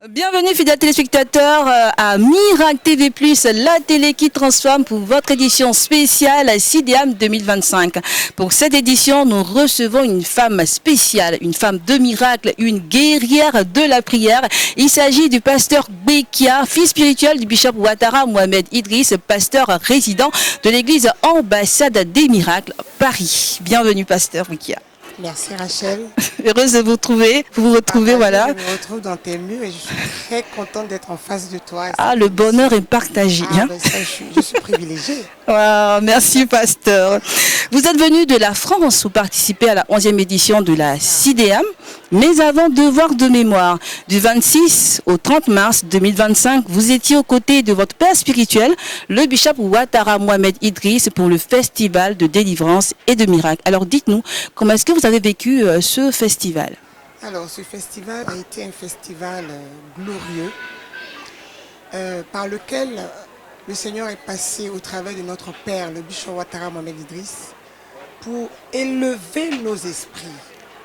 Bienvenue fidèles téléspectateurs à Miracle TV+, la télé qui transforme pour votre édition spéciale CIDEAM 2025. Pour cette édition, nous recevons une femme spéciale, une femme de miracle, une guerrière de la prière. Il s'agit du pasteur Bekia, fils spirituel du bishop Ouattara Mohamed Idriss, pasteur résident de l'église Ambassade des Miracles, Paris. Bienvenue pasteur Bekia. Merci Rachel. Heureuse de vous retrouver. Vous vous retrouvez, voilà. Je me retrouve dans tes murs et je suis très contente d'être en face de toi. Ah, le bonheur est partagé. Ah, ben ça, je suis privilégiée. Wow, merci pasteur. Vous êtes venu de la France pour participer à la 11e édition de la CIDEAM, mais avant devoir de mémoire, du 26 au 30 mars 2025, vous étiez aux côtés de votre père spirituel, le bishop Ouattara Mohamed Idriss, pour le festival de délivrance et de miracles. Alors dites-nous, comment est-ce que vous avez vécu ce festival? Alors, ce festival a été un festival glorieux par lequel le Seigneur est passé au travers de notre Père, le bishop Ouattara Mohamed Idriss, pour élever nos esprits,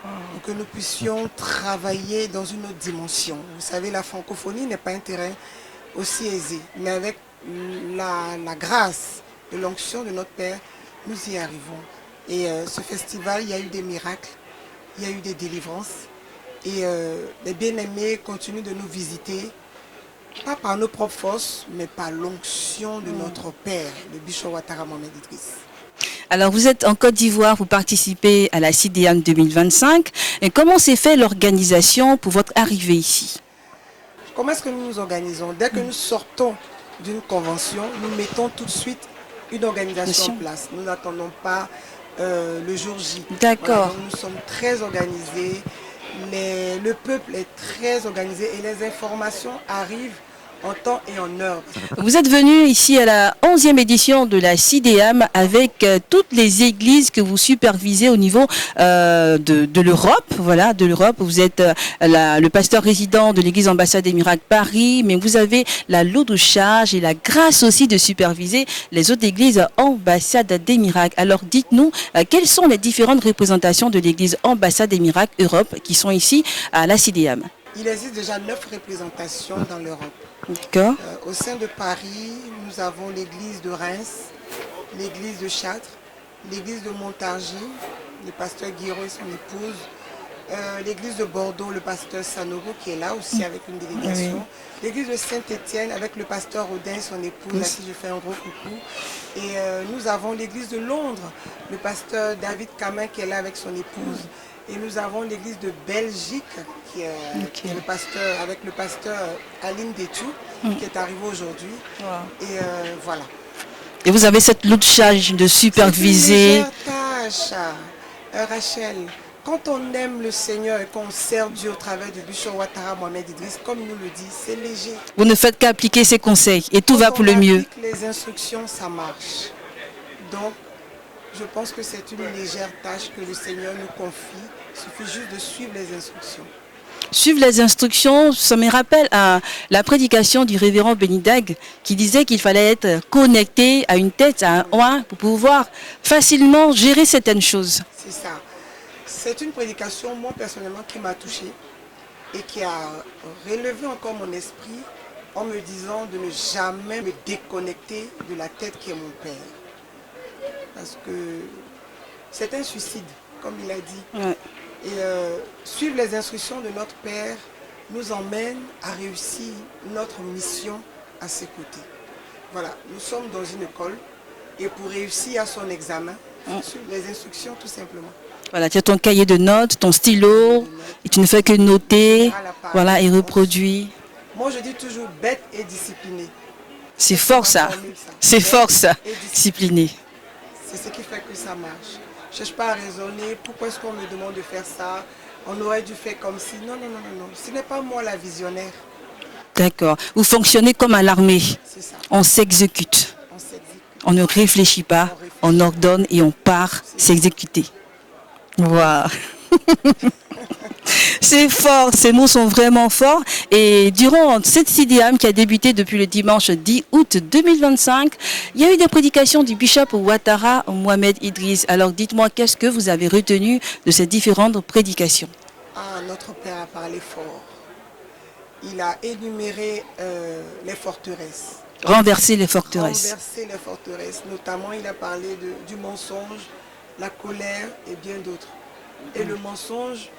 pour que nous puissions travailler dans une autre dimension. Vous savez, la francophonie n'est pas un terrain aussi aisé, mais avec la grâce et l'onction de notre Père, nous y arrivons. Et ce festival, il y a eu des miracles, il y a eu des délivrances, et les bien-aimés continuent de nous visiter, pas par nos propres forces, mais par l'onction de notre Père, le bishop Ouattara Mohamed Idriss. Alors vous êtes en Côte d'Ivoire, vous participez à la CIDEAM 2025. Et comment s'est fait l'organisation pour votre arrivée ici? Comment est-ce que nous nous organisons? Dès que nous sortons d'une convention, nous mettons tout de suite une organisation en place. Nous n'attendons pas le jour J. D'accord. Voilà, nous sommes très organisés, le peuple est très organisé et les informations arrivent en temps et en heure. Vous êtes venu ici à la 11e édition de la CIDEAM avec toutes les églises que vous supervisez au niveau de l'Europe. Voilà, de l'Europe. Vous êtes le pasteur résident de l'église Ambassade des Miracles Paris, mais vous avez la lourde charge et la grâce aussi de superviser les autres églises Ambassade des Miracles. Alors dites-nous, quelles sont les différentes représentations de l'église Ambassade des Miracles Europe qui sont ici à la CIDEAM? Il existe déjà 9 représentations dans l'Europe. Au sein de Paris, nous avons l'église de Reims, l'église de Chartres, l'église de Montargis, le pasteur Guiraud et son épouse, l'église de Bordeaux, le pasteur Sanogo qui est là aussi avec une délégation, l'église de Saint-Étienne avec le pasteur Rodin et son épouse, à qui je fais un gros coucou. Et nous avons l'église de Londres, le pasteur David Camin qui est là avec son épouse. Et nous avons l'église de Belgique qui est le pasteur, avec le pasteur Aline Détou qui est arrivé aujourd'hui. Wow. Et voilà. Et vous avez cette lourde charge de superviser. C'est une tâche, Rachel. Quand on aime le Seigneur et qu'on sert Dieu au travers du bishop Ouattara Mohamed Idriss, comme nous le dit, c'est léger. Vous ne faites qu'appliquer ses conseils et tout va pour le mieux. Les instructions, ça marche. Donc, je pense que c'est une légère tâche que le Seigneur nous confie. Il suffit juste de suivre les instructions. Suivre les instructions, ça me rappelle à la prédication du révérend Benidag qui disait qu'il fallait être connecté à une tête, à un oin, pour pouvoir facilement gérer certaines choses. C'est ça. C'est une prédication, moi personnellement, qui m'a touchée et qui a relevé encore mon esprit en me disant de ne jamais me déconnecter de la tête qui est mon Père. Parce que c'est un suicide, comme il a dit. Ouais. Et suivre les instructions de notre Père nous emmène à réussir notre mission à ses côtés. Voilà, nous sommes dans une école et pour réussir à son examen, suivre les instructions tout simplement. Voilà, tu as ton cahier de notes, ton stylo, et tu ne fais que noter, voilà, et reproduire. Moi je dis toujours bête et discipliné. C'est fort ça, c'est fort ça, discipliné. C'est ce qui fait que ça marche. Je ne cherche pas à raisonner, pourquoi est-ce qu'on me demande de faire ça? On aurait dû faire comme si. Non, non, non, non, non. Ce n'est pas moi la visionnaire. D'accord. Vous fonctionnez comme à l'armée. C'est ça. On s'exécute. On ne réfléchit pas, on ordonne et on part s'exécuter. Waouh. C'est fort, ces mots sont vraiment forts. Et durant cette CIDEAM qui a débuté depuis le dimanche 10 août 2025, il y a eu des prédications du bishop Ouattara Mohamed Idriss. Alors dites-moi, qu'est-ce que vous avez retenu de ces différentes prédications? Ah, notre Père a parlé fort. il a énuméré les forteresses. Renverser les forteresses. Renverser les forteresses. Notamment, il a parlé du mensonge, la colère et bien d'autres. Et le mensonge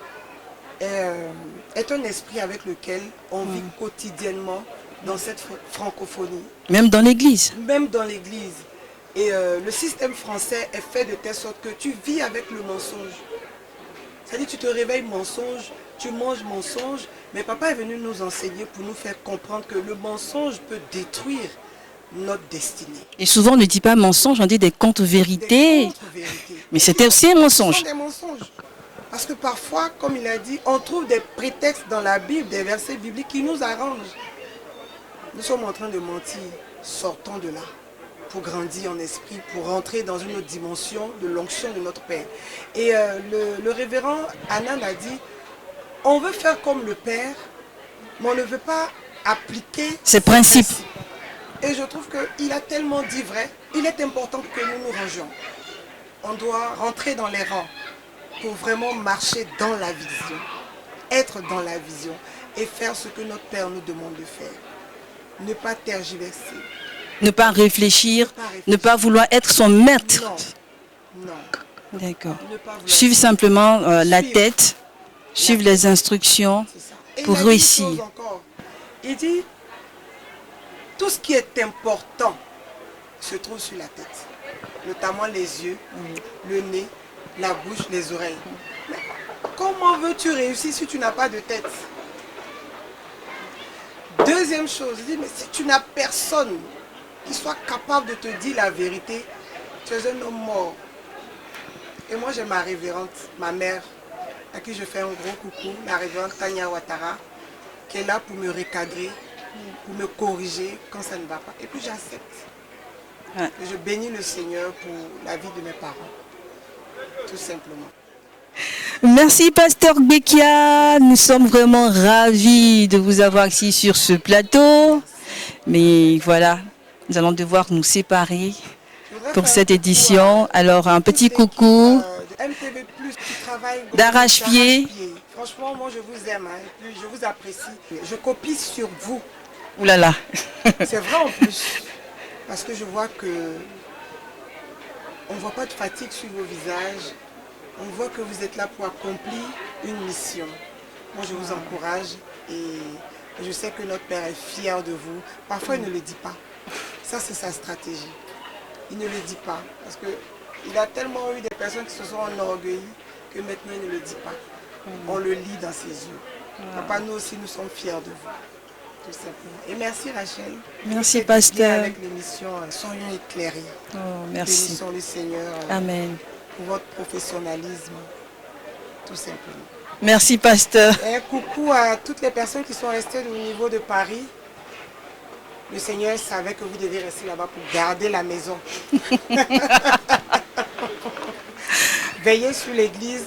est un esprit avec lequel on vit quotidiennement dans cette francophonie. Même dans l'église. Même dans l'église. Et le système français est fait de telle sorte que tu vis avec le mensonge. C'est-à-dire que tu te réveilles mensonge, tu manges mensonge, mais papa est venu nous enseigner pour nous faire comprendre que le mensonge peut détruire notre destinée. Et souvent on ne dit pas mensonge, on dit des contre-vérités. Des contre-vérités. Mais c'était aussi un mensonge. Ce sont des mensonges. Parce que parfois, comme il a dit, on trouve des prétextes dans la Bible, des versets bibliques qui nous arrangent. Nous sommes en train de mentir, sortons de là, pour grandir en esprit, pour rentrer dans une autre dimension de l'onction de notre Père. Et le révérend Anan a dit, on veut faire comme le Père, mais on ne veut pas appliquer ces principes. Et je trouve qu'il a tellement dit vrai, il est important que nous nous rangions. On doit rentrer dans les rangs pour vraiment marcher dans la vision, être dans la vision et faire ce que notre Père nous demande de faire. Ne pas tergiverser. Ne pas réfléchir, ne pas vouloir être son maître. Non, non. D'accord. Suivre simplement la tête, suivre les instructions pour réussir. Il dit, tout ce qui est important se trouve sur la tête, notamment les yeux, le nez, la bouche, les oreilles. Mais comment veux-tu réussir si tu n'as pas de tête? Deuxième chose, il dit, mais si tu n'as personne qui soit capable de te dire la vérité, tu es un homme mort. Et moi j'ai ma révérende, ma mère, à qui je fais un gros coucou, la révérende Tanya Ouattara, qui est là pour me recadrer, pour me corriger quand ça ne va pas. Et puis j'accepte. Ouais. Et je bénis le Seigneur pour la vie de mes parents. Tout simplement. Merci Pasteur Gbekia, nous sommes vraiment ravis de vous avoir ici sur ce plateau. Mais voilà, nous allons devoir nous séparer pour cette édition. Alors un petit coucou d'Arrache-Pied. Franchement, moi je vous aime, hein, et puis je vous apprécie. Je copie sur vous. Ouh là là. C'est vrai en plus, parce que je vois que on ne voit pas de fatigue sur vos visages. On voit que vous êtes là pour accomplir une mission. Moi, je vous encourage et je sais que notre Père est fier de vous. Parfois, il ne le dit pas. Ça, c'est sa stratégie. Il ne le dit pas parce qu'il a tellement eu des personnes qui se sont enorgueillies que maintenant, il ne le dit pas. On le lit dans ses yeux. Papa, nous aussi, nous sommes fiers de vous. Tout simplement. Et merci Rachel. Merci Pasteur. Avec l'émission Soyons éclairés. Oh, merci. Bénissons le Seigneur. Amen. Pour votre professionnalisme, tout simplement. Merci Pasteur. Et coucou à toutes les personnes qui sont restées au niveau de Paris. Le Seigneur savait que vous devez rester là-bas pour garder la maison. Veillez sur l'église.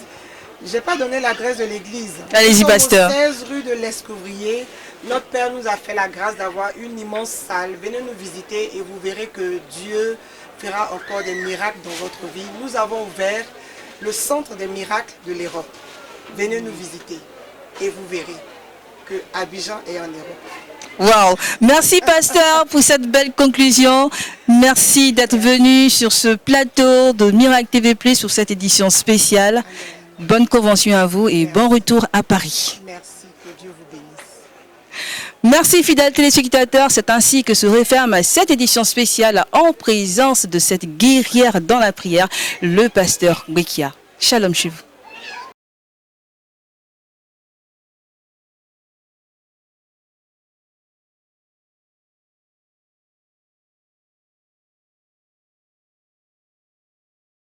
Je n'ai pas donné l'adresse de l'église. Allez-y Pasteur. 16 rue de l'Escouvrier. Notre Père nous a fait la grâce d'avoir une immense salle. Venez nous visiter et vous verrez que Dieu fera encore des miracles dans votre vie. Nous avons ouvert le centre des miracles de l'Europe. Venez nous visiter et vous verrez que Abidjan est en Europe. Waouh! Merci Pasteur pour cette belle conclusion. Merci d'être venu sur ce plateau de Miracle TV Plus sur cette édition spéciale. Bonne convention à vous et bon retour à Paris. Merci, que Dieu vous bénisse. Merci fidèles téléspectateurs, c'est ainsi que se referme cette édition spéciale en présence de cette guerrière dans la prière, le pasteur Gbekia. Shalom chez vous.